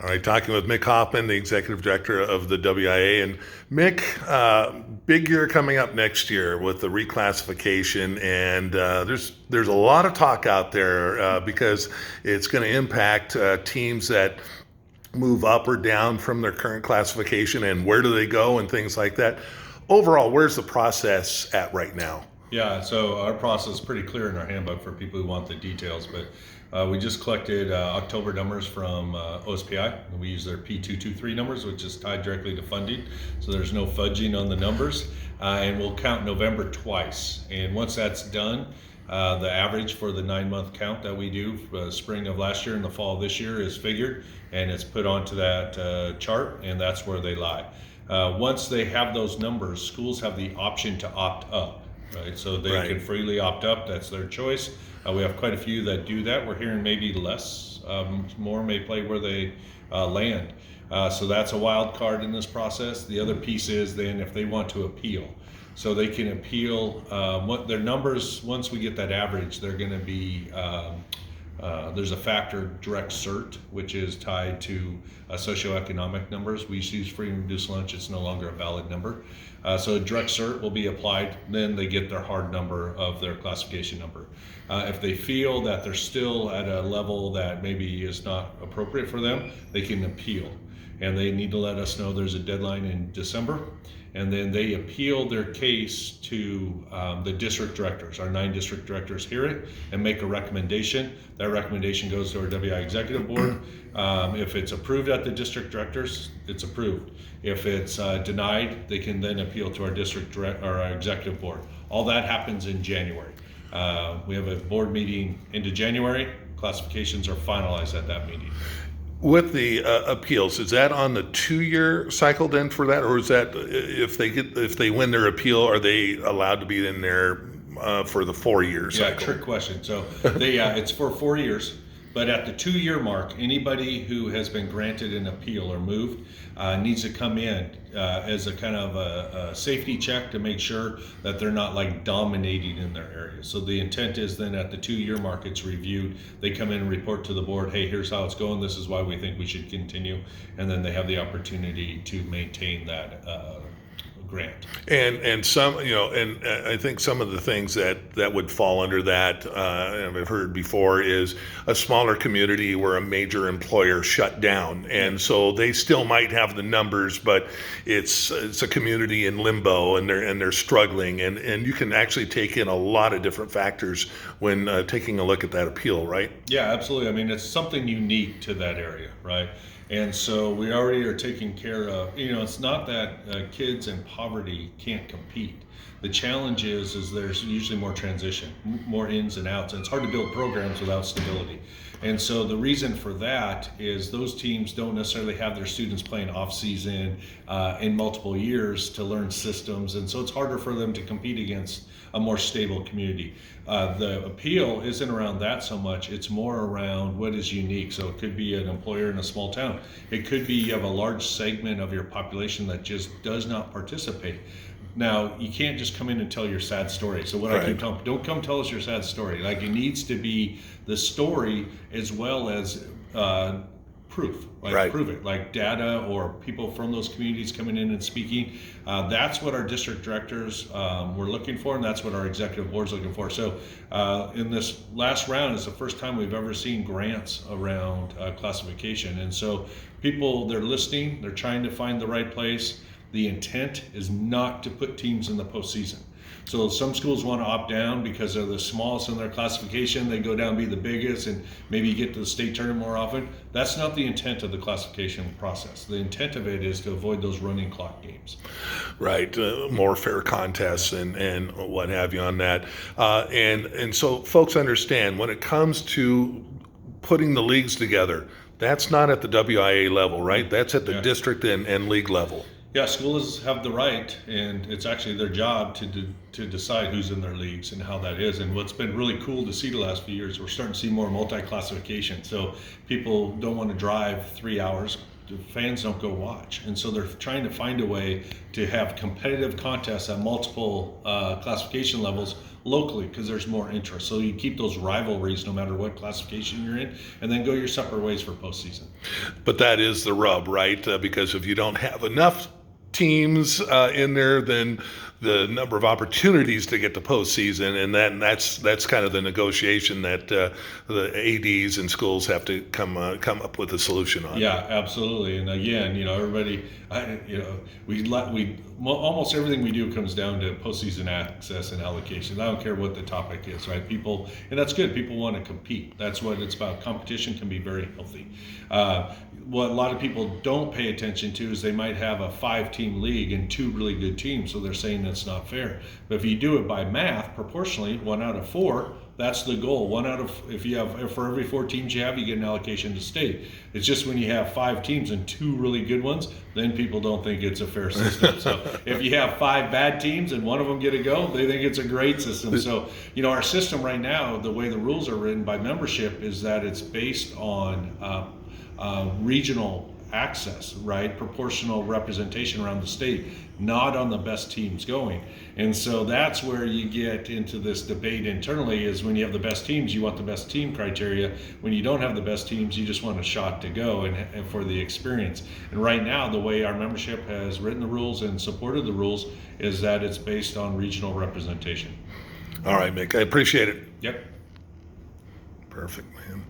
All right, talking with Mick Hoffman, the executive director of the WIAA. And Mick, big year coming up next year with the reclassification, and there's a lot of talk out there because it's going to impact teams that move up or down from their current classification, and where do they go and things like that. Overall, where's the process at right now? Yeah, so our process is pretty clear in our handbook for people who want the details, but we just collected October numbers from OSPI. We use their P223 numbers, which is tied directly to funding, so there's no fudging on the numbers, and we'll count November twice. And once that's done, the average for the 9-month count that we do, spring of last year and the fall of this year, is figured, and it's put onto that chart, and that's where they lie. Once they have those numbers, schools have the option to opt up. Right, so they can freely opt up. That's their choice. We have quite a few that do that. We're hearing maybe less, more may play where they land. So that's a wild card in this process. The other piece is then if they want to appeal. So they can appeal what their numbers, once we get that average, they're going to be, there's a factor direct cert, which is tied to socioeconomic numbers. We use free and reduced lunch. It's no longer a valid number. So a direct cert will be applied. Then they get their hard number of their classification number. If they feel that they're still at a level that maybe is not appropriate for them, they can appeal. And they need to let us know. There's a deadline in December. And then they appeal their case to the district directors. Our 9 district directors hear it and make a recommendation. That recommendation goes to our WI executive board. If it's approved at the district directors, it's approved. If it's denied, they can then appeal to our our executive board. All that happens in January. We have a board meeting into January. Classifications are finalized at that meeting. With the appeals, is that on the 2-year cycle then for that, or is that if they win their appeal, are they allowed to be in there for the 4-year cycle? Yeah, trick question. So it's for 4 years, but at the 2-year mark, anybody who has been granted an appeal or moved needs to come in as a kind of a safety check to make sure that they're not like dominating in their area. So the intent is then at the 2-year mark, it's reviewed. They come in and report to the board, hey, here's how it's going. This is why we think we should continue. And then they have the opportunity to maintain that grant. And some, and I think some of the things that would fall under that, and I've heard before, is a smaller community where a major employer shut down, and so they still might have the numbers, but it's a community in limbo, and they're struggling, and you can actually take in a lot of different factors when taking a look at that appeal, right? Yeah, absolutely. I mean, it's something unique to that area, right? And so we already are taking care of, it's not that kids in poverty can't compete. The challenge is there's usually more transition, more ins and outs, and it's hard to build programs without stability. And so the reason for that is those teams don't necessarily have their students playing off season in multiple years to learn systems. And so it's harder for them to compete against a more stable community. The appeal isn't around that so much, it's more around what is unique. So it could be an employer in a small town. It could be you have a large segment of your population that just does not participate. Now, you can't just come in and tell your sad story. So what I keep telling, don't come tell us your sad story. Like, it needs to be the story as well as proof, prove it, like data or people from those communities coming in and speaking. That's what our district directors were looking for, and that's what our executive board's looking for. So in this last round is the first time we've ever seen grants around classification. And so people, they're listening, they're trying to find the right place. The intent is not to put teams in the postseason. So some schools want to opt down because they're the smallest in their classification. They go down and be the biggest and maybe get to the state tournament more often. That's not the intent of the classification process. The intent of it is to avoid those running clock games. Right, more fair contests and what have you on that. And so folks understand when it comes to putting the leagues together, that's not at the WIAA level, right? That's at the district and league level. Yeah, schools have the right, and it's actually their job to decide who's in their leagues and how that is. And what's been really cool to see the last few years, we're starting to see more multi-classification. So people don't want to drive 3 hours the fans don't go watch, and so they're trying to find a way to have competitive contests at multiple classification levels locally because there's more interest. So you keep those rivalries no matter what classification you're in, and then go your separate ways for postseason. But that is the rub, right? Because if you don't have enough teams in there, then the number of opportunities to get to postseason, and then that's kind of the negotiation that the ADs and schools have to come up with a solution on. Yeah, absolutely. And again, everybody, almost everything we do comes down to postseason access and allocations. I don't care what the topic is, right? People, and that's good. People want to compete. That's what it's about. Competition can be very healthy. What a lot of people don't pay attention to is they might have a 5-team league and 2 really good teams, so they're saying that's not fair. But if you do it by math, proportionally, 1 out of 4, that's the goal. For every 4 teams you have, you get an allocation to state. It's just when you have 5 teams and 2 really good ones, then people don't think it's a fair system. So if you have 5 bad teams and 1 of them get a go, they think it's a great system. So, our system right now, the way the rules are written by membership, is that it's based on regional access, right? Proportional representation around the state, not on the best teams going. And so that's where you get into this debate internally, is when you have the best teams, you want the best team criteria. When you don't have the best teams, you just want a shot to go and for the experience. And right now, the way our membership has written the rules and supported the rules is that it's based on regional representation. All right, Mick, I appreciate it. Yep. Perfect, man.